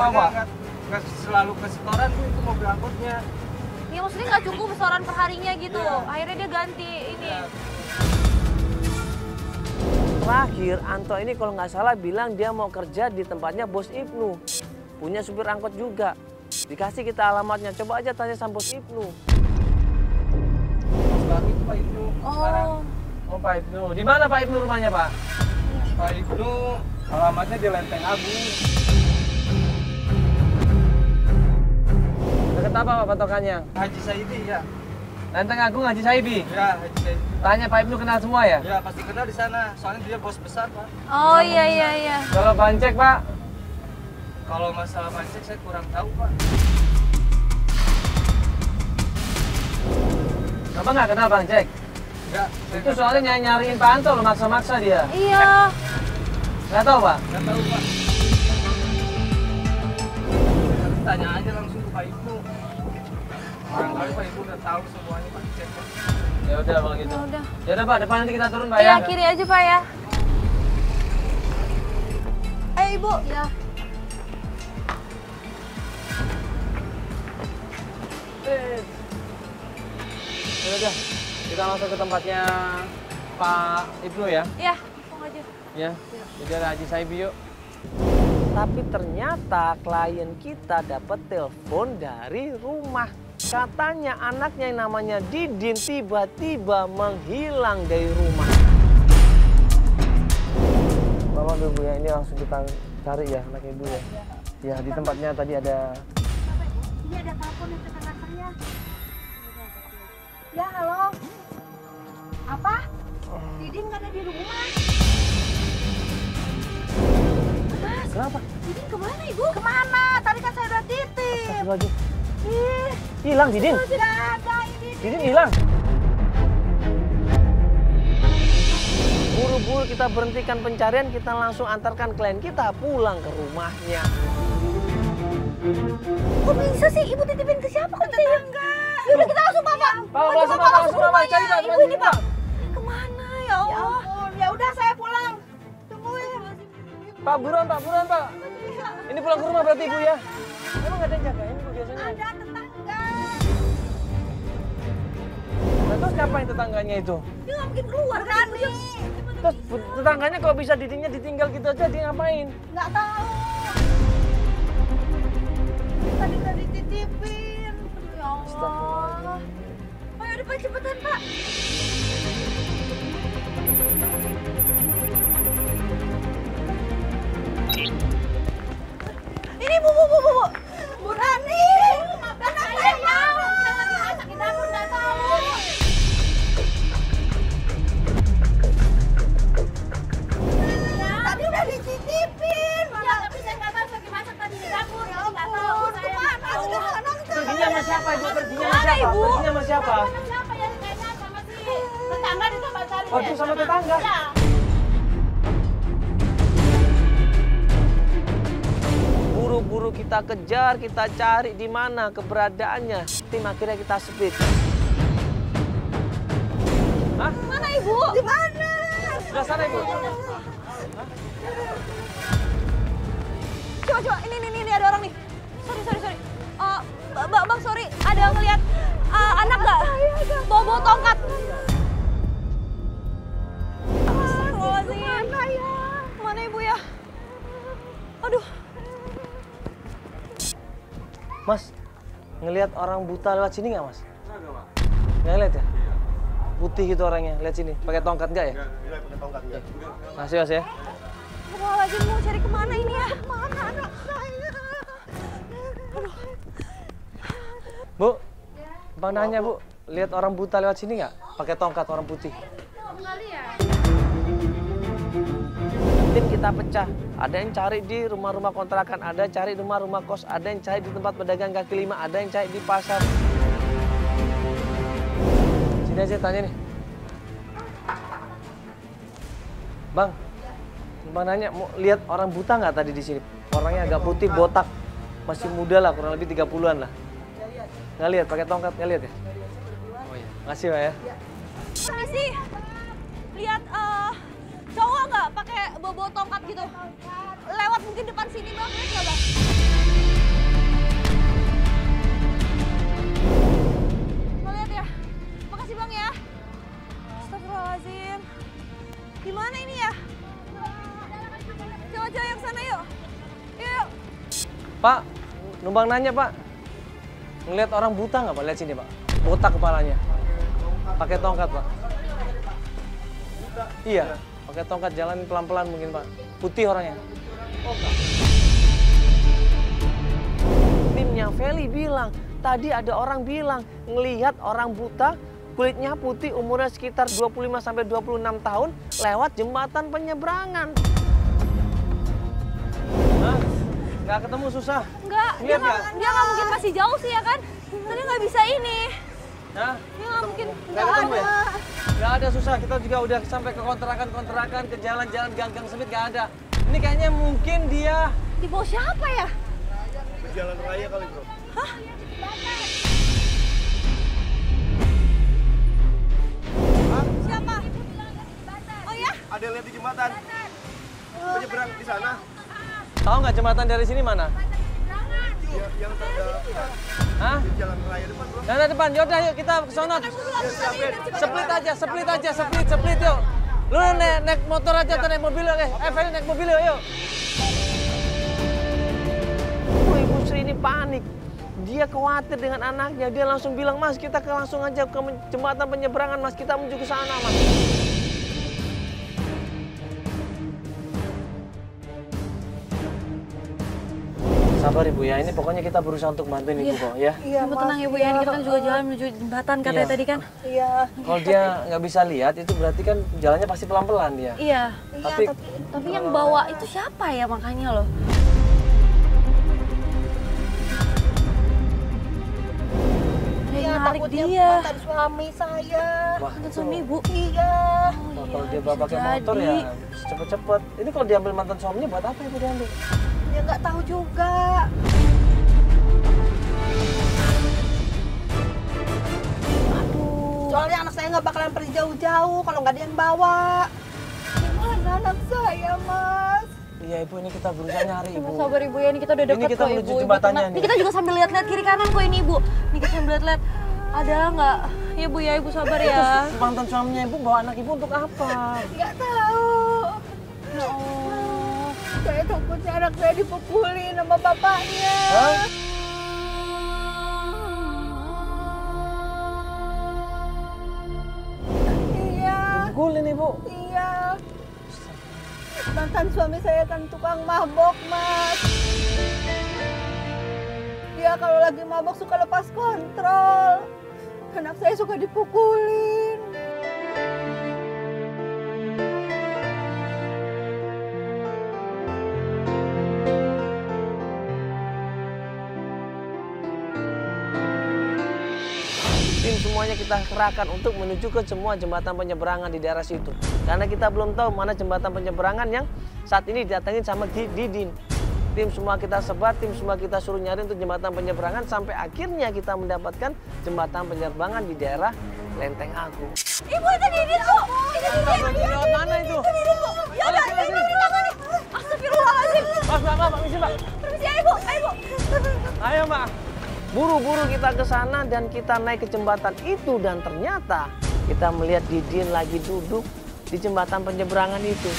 apa? Nggak selalu ke setoran tuh itu mobil angkotnya. Ya maksudnya nggak cukup setoran perharinya gitu. Iya. Akhirnya dia ganti ini. Iya. Terakhir, Anto ini kalau nggak salah bilang dia mau kerja di tempatnya Bos Ibnu. Punya supir angkot juga. Dikasih kita alamatnya, coba aja tanya sama Bos Ibnu. Baru itu Pak Ibnu sekarang. Oh Pak Ibnu, di mana Pak Ibnu rumahnya Pak? Pak Ibnu alamatnya di Lenteng Agung. Deket apa Pak patokannya? Haji Saidi ya. Lenteng Agung Haji Saibi. Ya, Haji Saidi. Tanya Pak Ibnu kenal semua ya? Ya, pasti kenal di sana. Soalnya dia bos besar, Pak. Oh iya iya iya. Kalau Bancek Pak? Kalau masalah pancek saya kurang tahu, Pak. Bapak nggak kenal Bancek? Enggak. Itu soalnya nyariin Pak Anto loh, maksa-maksa dia. Iya. Nggak tahu Pak? Nggak tahu, Pak. Tanya aja langsung ke Pak Ibnu. Barangkali Pak Ibnu udah tahu semuanya pancek, Pak. Ya udah kalau gitu. Ya udah. Ya udah Pak, depan nanti kita turun Pak Iya, ya. kiri aja Pak ya. Ayo Ibu. Ya. Ya udah, kita langsung ke tempatnya Pak Ibnu ya. Iya, langsung aja. Ya, jadi ada Haji Saibi yuk. Tapi ternyata klien kita dapat telepon dari rumah. Katanya anaknya yang namanya Didin tiba-tiba menghilang dari rumah. Bapak Ibu ya, ini langsung kita cari ya anak Ibu ya. Ya, di tempatnya tadi ada. Ini ada telepon dari tetangga saya. Ya, halo. Apa? Didin nggak ada di rumah. Mas, Kenapa? Didin kemana Ibu? Kemana? Tadi kan saya udah titip. Lagi. Ih, Hilang Didin. tidak ada ini. Didin hilang. Buru-buru kita berhentikan pencarian, kita langsung antarkan klien kita pulang ke rumahnya. Kok bisa sih? Ibu titipin ke siapa? Kok bisa ya? Yaudah kita langsung Pak. Pak, langsung Pak, langsung Pak, cari Pak, Ibu ini Pak. Kemana ya Ya Allah? ampun, ya udah saya pulang. Tungguin. Pak, buruan Pak. Ini pulang ke rumah berarti Ibu ya? Emang nggak ada yang jagain Ibu biasanya? Ada tetangga. Nah, terus ngapain tetangganya itu? Dia nggak mungkin keluar kan? Terus tetangganya kalau bisa Didinnya ditinggal gitu aja, dia ngapain? Nggak tahu. Tadi udah dititipin. Ya Allah. Ayo udah Pak, cepetan Pak. Ini Bu. Bu Rani. Anak saya tahu. Lagi masak di dapur nggak tahu. Tadi udah dititipin. Ya, tapi saya nggak tahu lagi masak tadi di dapur. Ya nggak tahu. Kemana? Udah anak Perginya sama siapa Ibu? Perginya sama Mana, siapa? Ibu? Perginya sama siapa? siapa ya? Kayaknya sama si tetangga di tempat tadi. Oh, itu sama tetangga? Ya. Buru-buru kita kejar, kita cari di mana keberadaannya. Tim akhirnya kita speed. Hah? Mana Ibu? Di mana? Sebelah sana Ibu. Coba, ini ada orang nih. Sorry. Bang, sorry. Ada ngeliat anak nggak? Bawa tongkat. Astagfirullahaladzim. Mana Ibu ya? Aduh. Mas, ngelihat orang buta lewat sini nggak Mas? Nggak ngeliat ya? Putih gitu orangnya, lihat sini. Pakai tongkat nggak ya? Iya, pakai tongkat enggak. Makasih Mas ya. Astagfirullahaladzim, mau cari kemana ini ya? Mana anak saya? Bu, Bang nanya Bu, lihat orang buta lewat sini nggak? Pakai tongkat orang putih. Tim kita pecah. Ada yang cari di rumah-rumah kontrakan, ada yang cari di rumah-rumah kos, ada yang cari di tempat pedagang kaki lima, ada yang cari di pasar. Sini aja tanya nih. Bang nanya, mau lihat orang buta nggak tadi di sini? Orangnya agak putih, botak, masih muda lah, kurang lebih 30-an lah. Nggak lihat, pakai tongkat nggak lihat ya? Oh iya, makasih Pak ya. Permisi. Lihat cowok nggak pakai bawa tongkat gitu? Lewat mungkin depan sini Bang, lihat nggak Bang? Numpang nanya Pak, ngeliat orang buta nggak Pak? Lihat sini Pak, botak kepalanya, pakai tongkat Pak. Iya, pakai tongkat, jalan pelan-pelan mungkin Pak. Putih orangnya. Timnya Feli bilang, tadi ada orang bilang ngelihat orang buta, kulitnya putih, umurnya sekitar 25 sampai 26 tahun lewat jembatan penyeberangan. Hah? Nggak ketemu susah? Enggak, dia nggak mungkin masih jauh sih ya kan? Tadi nggak bisa ini. Hah? Dia nggak mungkin. Nggak ketemu ya? Nggak ada susah, kita juga udah sampai ke kontrakan-kontrakan, ke jalan-jalan gang-gang sempit nggak ada. Ini kayaknya mungkin dia... Di bawah siapa ya? Di jalan raya kali bro. Hah? Siapa? Oh ya? Ada yang lihat di jembatan. Penyeberang di sana. Tahu nggak jembatan dari sini mana? Yang ada Hah? di jalan raya depan bro. Yang ada depan, yaudah yuk kita ke sono. Split yuk. Lu naik motor aja atau naik mobil yuk. Feli naik mobil yuk. Ibu Sri ini panik. Dia khawatir dengan anaknya. Dia langsung bilang, Mas kita langsung aja ke jembatan penyeberangan Mas. Kita menuju ke sana Mas. Sabar Ibu ya, ini pokoknya kita berusaha untuk bantuin Ibu kok ya. Iya, Ibu tenang Ibu ya, ini kita kan juga jalan menuju jembatan katanya tadi kan. Iya. Kalau dia nggak bisa lihat, itu berarti kan jalannya pasti pelan-pelan dia. Iya. Tapi yang bawa itu siapa ya makanya loh? Iya, Narik takutnya dia. mantan suami saya. Wah, Mantan suami Ibu. Iya. Wah, kalau dia bawa pakai motor ya cepet-cepet. Ini kalau diambil mantan suaminya buat apa Ibu diambil? Ya nggak tahu juga. Aduh. Soalnya anak saya nggak bakalan pergi jauh-jauh kalau nggak ada yang bawa. Gimana anak saya, Mas? Iya Ibu, ini kita berusaha nyari Ibu. Sabar Ibu ya, ini kita udah Ini deket kita kok menuju Ibu. jembatannya tenang. nih. Ini kita juga sambil lihat-lihat kiri kanan kok ini Ibu. Ini kita sambil lihat-lihat. Ada nggak? Ya Bu ya, Ibu sabar ya. Mantan suaminya Ibu bawa anak Ibu untuk apa? Nggak tahu. Ya Allah. Saya takutnya anak saya dipukulin sama bapaknya. Hah? Iya. Dipukulin Ibu. Iya. Mantan suami saya kan tukang mabok, Mas. Dia kalau lagi mabok suka lepas kontrol. Anak saya suka dipukulin. Tim semuanya kita kerahkan untuk menuju ke semua jembatan penyeberangan di daerah situ. Karena kita belum tahu mana jembatan penyeberangan yang saat ini didatengin sama Didin. Tim semua kita sebar, tim semua kita suruh nyari untuk jembatan penyeberangan sampai akhirnya kita mendapatkan jembatan penyeberangan di daerah Lenteng Agung. Ibu itu Didin Bu. Itu Didin. Lewat mana itu? Didin Bu. Ya udah, ini ditangani. Astagfirullahaladzim. Pak, misi Pak. Permisi ya Ibu, ayo Bu. Ayo Pak. Buru-buru kita ke sana dan kita naik ke jembatan itu dan ternyata kita melihat Didin lagi duduk di jembatan penyeberangan itu.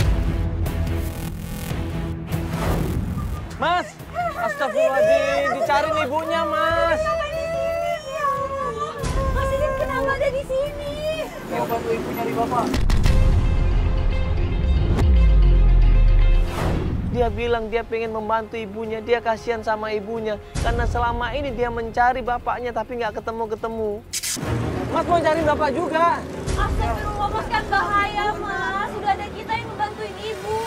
Mas, astagfirullahaladzim, dicari ibunya Mas. Mas Didin kenapa ada di sini? Mau bantu ibu nyari bapak. Dia bilang dia pengen membantu ibunya, dia kasihan sama ibunya. Karena selama ini dia mencari bapaknya tapi nggak ketemu-ketemu. Mas mau cari bapak juga. Astagfirullah Mas, kan bahaya Mas. Sudah ada kita yang membantuin Ibu.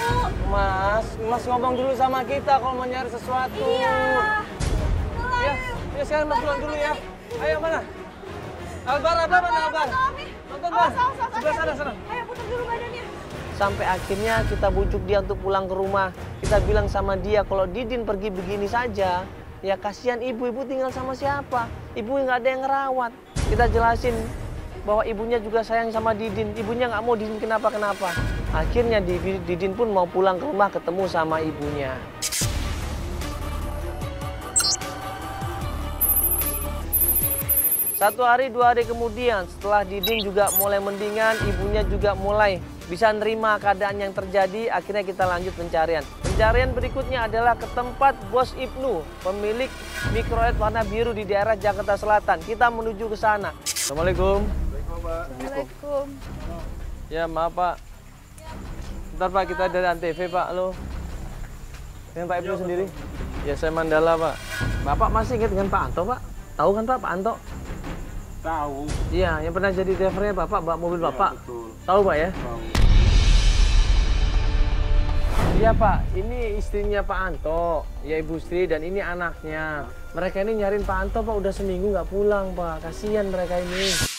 Mas ngomong dulu sama kita kalau mau nyari sesuatu. Iya. Ya sekarang Mas pulang dulu ya. Ayo mana? Albar, mana Albar? Nonton Bang, sebelah sana. Ayo putar dulu badannya. Sampai akhirnya kita bujuk dia untuk pulang ke rumah. Kita bilang sama dia kalau Didin pergi begini saja, ya kasihan ibu tinggal sama siapa? Ibu nggak ada yang ngerawat. Kita jelasin bahwa ibunya juga sayang sama Didin. Ibunya nggak mau Didin kenapa-kenapa. Akhirnya Didin pun mau pulang ke rumah ketemu sama ibunya. Satu hari, 2 hari kemudian, setelah Didin juga mulai mendingan, ibunya juga mulai bisa nerima keadaan yang terjadi, akhirnya kita lanjut pencarian. Pencarian berikutnya adalah ke tempat Bos Ibnu, pemilik mikrolet warna biru di daerah Jakarta Selatan. Kita menuju ke sana. Assalamualaikum. Assalamualaikum. Ya maaf Pak. Bentar Pak, kita dari Antv Pak. Halo. Dengan Pak Ibnu sendiri? Ya saya Mandala Pak. Bapak masih ingat dengan Pak Anto Pak? Tahu kan Pak Anto? Tahu. Iya, yang pernah jadi drivernya Bapak, bawa mobil Bapak. Betul. Tahu Pak ya? Tahu. Iya Pak, ini istrinya Pak Anto, ya Ibu Sri, dan ini anaknya. Mereka ini nyariin Pak Anto Pak, udah seminggu nggak pulang Pak, kasihan mereka ini.